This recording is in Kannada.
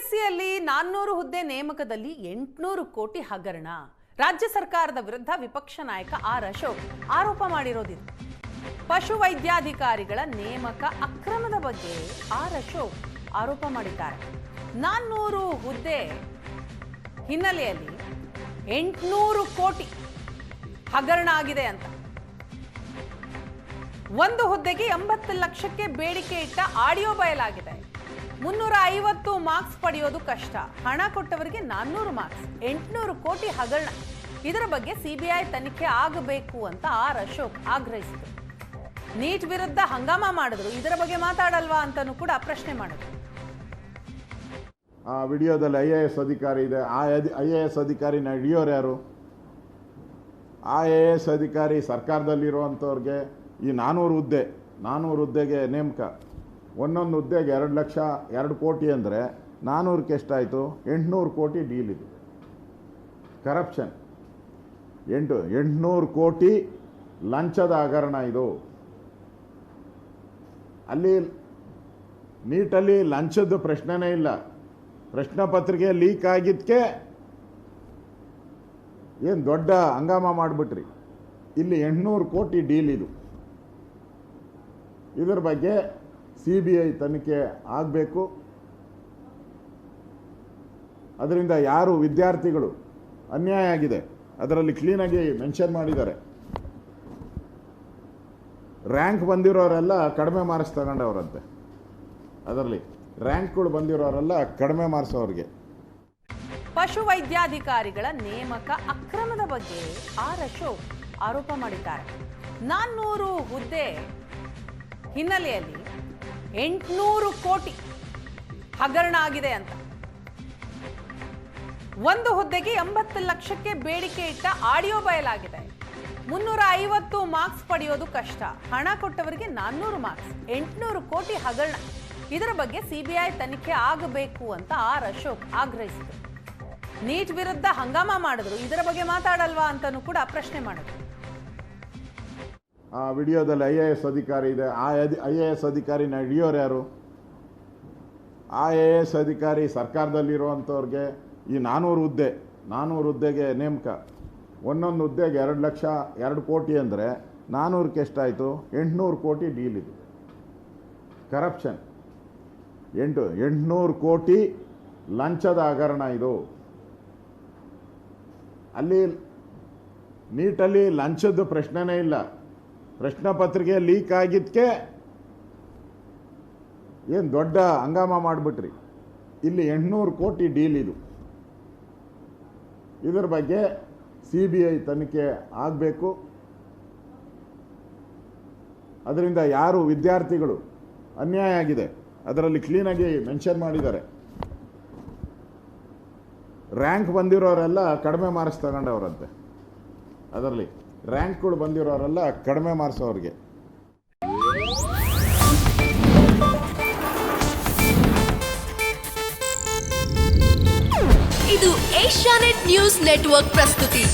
ಪಿಎಸ್ಸಿಯಲ್ಲಿ 400 ಹುದ್ದೆ ನೇಮಕದಲ್ಲಿ 800 ಕೋಟಿ ಹಗರಣ. ರಾಜ್ಯ ಸರ್ಕಾರದ ವಿರುದ್ಧ ವಿಪಕ್ಷ ನಾಯಕ ಆರ್ ಅಶೋಕ್ ಆರೋಪ ಮಾಡಿರೋದಿದೆ. ಪಶು ವೈದ್ಯಾಧಿಕಾರಿಗಳ ನೇಮಕ ಅಕ್ರಮದ ಬಗ್ಗೆ ಆರ್ ಅಶೋಕ್ ಆರೋಪ ಮಾಡಿದ್ದಾರೆ. 400 ಹುದ್ದೆ ಹಿನ್ನೆಲೆಯಲ್ಲಿ 800 ಕೋಟಿ ಹಗರಣ ಆಗಿದೆ ಅಂತ. ಒಂದು ಹುದ್ದೆಗೆ 80 ಲಕ್ಷಕ್ಕೆ ಬೇಡಿಕೆ ಇಟ್ಟ ಆಡಿಯೋ ಬಯಲಾಗಿದೆ. 350 ಮಾರ್ಕ್ಸ್ ಪಡೆಯೋದು ಕಷ್ಟ, ಹಣ ಕೊಟ್ಟವರಿಗೆ 400 ಮಾರ್ಕ್ಸ್, 800 ಕೋಟಿ ಹಗರಣ. ಇದರ ಬಗ್ಗೆ ಸಿಬಿಐ ತನಿಖೆ ಆಗಬೇಕು ಅಂತ ಆರ್ ಅಶೋಕ್ ಆಗ್ರಹಿಸಿದರು. ನೀಟ್ ವಿರುದ್ಧ ಹಂಗಾಮ ಮಾಡಿದ್ರು, ಇದರ ಬಗ್ಗೆ ಮಾತಾಡಲ್ವಾ ಅಂತಾನೂ ಕೂಡ ಪ್ರಶ್ನೆ ಮಾಡಿದ್ರು. ಆ ವಿಡಿಯೋದಲ್ಲಿ ಐಎಎಸ್ ಅಧಿಕಾರಿ ಇದೆ. ಆ ಐಎಎಸ್ ಅಧಿಕಾರಿನ ಹಿಡಿಯೋರು ಯಾರು? ಆ ಐಎಎಸ್ ಅಧಿಕಾರಿ ಸರ್ಕಾರದಲ್ಲಿರುವಂಥವ್ರಿಗೆ ಈ 400 ಹುದ್ದೆಗೆ ನೇಮಕ. ಒಂದೊಂದು ಹುದ್ದೆಗೆ 2 ಲಕ್ಷ 2 ಕೋಟಿ ಅಂದರೆ 400ಕ್ಕೆ ಎಷ್ಟಾಯಿತು? 800 ಕೋಟಿ ಡೀಲ್ ಇದು. ಕರಪ್ಷನ್. 800 ಕೋಟಿ ಲಂಚದ ಹಗರಣ ಇದು. ಅಲ್ಲಿ ನೀಟಲ್ಲಿ ಲಂಚದ ಪ್ರಶ್ನೆನೇ ಇಲ್ಲ. ಪ್ರಶ್ನೆ ಪತ್ರಿಕೆ ಲೀಕ್ ಆಗಿದ್ದಕ್ಕೆ ಏನು ದೊಡ್ಡ ಹಂಗಾಮ ಮಾಡಿಬಿಟ್ರಿ. ಇಲ್ಲಿ 800 ಕೋಟಿ ಡೀಲ್ ಇದು. ಇದರ ಬಗ್ಗೆ ಸಿಬಿಐ ತನಿಖೆ ಆಗಬೇಕು. ಅದರಿಂದ ಯಾರು ವಿದ್ಯಾರ್ಥಿಗಳು ಅನ್ಯಾಯ ಆಗಿದೆ ಅದರಲ್ಲಿ ಕ್ಲೀನಾಗಿ ಮೆನ್ಷನ್ ಮಾಡಿದ್ದಾರೆ. ರ್ಯಾಂಕ್ ಬಂದಿರೋರೆಲ್ಲ ಕಡಿಮೆ ಮಾರ್ಕ್ಸ್ ತಗೊಂಡವರಂತೆ. ಅದರಲ್ಲಿ ರ್ಯಾಂಕ್ಗಳು ಬಂದಿರೋರೆಲ್ಲ ಕಡಿಮೆ ಮಾರ್ಕ್ಸ್ ಅವ್ರಿಗೆ. ಪಶು ವೈದ್ಯಾಧಿಕಾರಿಗಳ ನೇಮಕ ಅಕ್ರಮದ ಬಗ್ಗೆ ಆರ್ ಅಶೋಕ್ ಆರೋಪ ಮಾಡಿದ್ದಾರೆ. 400 ಹುದ್ದೆ ಹಿನ್ನೆಲೆಯಲ್ಲಿ 800 ಕೋಟಿ ಹಗರಣ ಆಗಿದೆ ಅಂತ. ಒಂದು ಹುದ್ದೆಗೆ 80 ಲಕ್ಷಕ್ಕೆ ಬೇಡಿಕೆ ಇಟ್ಟ ಆಡಿಯೋ ಬಯಲಾಗಿದೆ. 350 ಮಾರ್ಕ್ಸ್ ಪಡೆಯೋದು ಕಷ್ಟ, ಹಣ ಕೊಟ್ಟವರಿಗೆ 400 ಮಾರ್ಕ್ಸ್, 800 ಕೋಟಿ ಹಗರಣ. ಇದರ ಬಗ್ಗೆ ಸಿಬಿಐ ತನಿಖೆ ಆಗಬೇಕು ಅಂತ ಆರ್ ಅಶೋಕ್ ಆಗ್ರಹಿಸಿದರು. ನೀಟ್ ವಿರುದ್ಧ ಹಂಗಾಮ ಮಾಡಿದ್ರು, ಇದರ ಬಗ್ಗೆ ಮಾತಾಡಲ್ವಾ ಅಂತಾನೂ ಕೂಡ ಪ್ರಶ್ನೆ ಮಾಡಿದ್ರು. ಆ ವಿಡಿಯೋದಲ್ಲಿ ಐಎಎಸ್ ಅಧಿಕಾರಿ ಇದೆ. ಆ ಐಎಎಸ್ ಅಧಿಕಾರಿನ ಹಿಡಿಯೋರು ಯಾರು? ಆ ಐಎಎಸ್ ಅಧಿಕಾರಿ ಸರ್ಕಾರದಲ್ಲಿರುವಂಥವ್ರಿಗೆ ಈ 400 ಹುದ್ದೆಗೆ ನೇಮಕ. ಒಂದೊಂದು ಹುದ್ದೆಗೆ 2 ಲಕ್ಷ 2 ಕೋಟಿ ಅಂದರೆ 400ಕ್ಕೆ ಎಷ್ಟಾಯಿತು? 800 ಕೋಟಿ ಡೀಲ್ ಇದು. ಕರಪ್ಷನ್. 800 ಕೋಟಿ ಲಂಚದ ಹಗರಣ ಇದು. ಅಲ್ಲಿ ನೀಟಲ್ಲಿ ಲಂಚದ ಪ್ರಶ್ನೆನೇ ಇಲ್ಲ. ಪ್ರಶ್ನೆ ಪತ್ರಿಕೆ ಲೀಕ್ ಆಗಿದ್ದಕ್ಕೆ ಏನು ದೊಡ್ಡ ಹಂಗಾಮ ಮಾಡಿಬಿಟ್ರಿ. ಇಲ್ಲಿ 800 ಕೋಟಿ ಡೀಲ್ ಇದು. ಇದರ ಬಗ್ಗೆ ಸಿಬಿಐ ತನಿಖೆ ಆಗಬೇಕು. ಅದರಿಂದ ಯಾರು ವಿದ್ಯಾರ್ಥಿಗಳು ಅನ್ಯಾಯ ಆಗಿದೆ ಅದರಲ್ಲಿ ಕ್ಲೀನಾಗಿ ಮೆನ್ಷನ್ ಮಾಡಿದ್ದಾರೆ. ರ್ಯಾಂಕ್ ಬಂದಿರೋರೆಲ್ಲ ಕಡಿಮೆ ಮಾರ್ಕ್ಸ್ ತಗೊಂಡವರಂತೆ. ಅದರಲ್ಲಿ ರ್ಯಾಂಕ್ಗಳು ಬಂದಿರೋರೆಲ್ಲ ಕಡಿಮೆ ಮಾರ್ಕ್ಸ್ ಅವ್ರಿಗೆ. ಇದು ಏಷ್ಯಾನೆಟ್ ನ್ಯೂಸ್ ನೆಟ್ವರ್ಕ್ ಪ್ರಸ್ತುತಿ.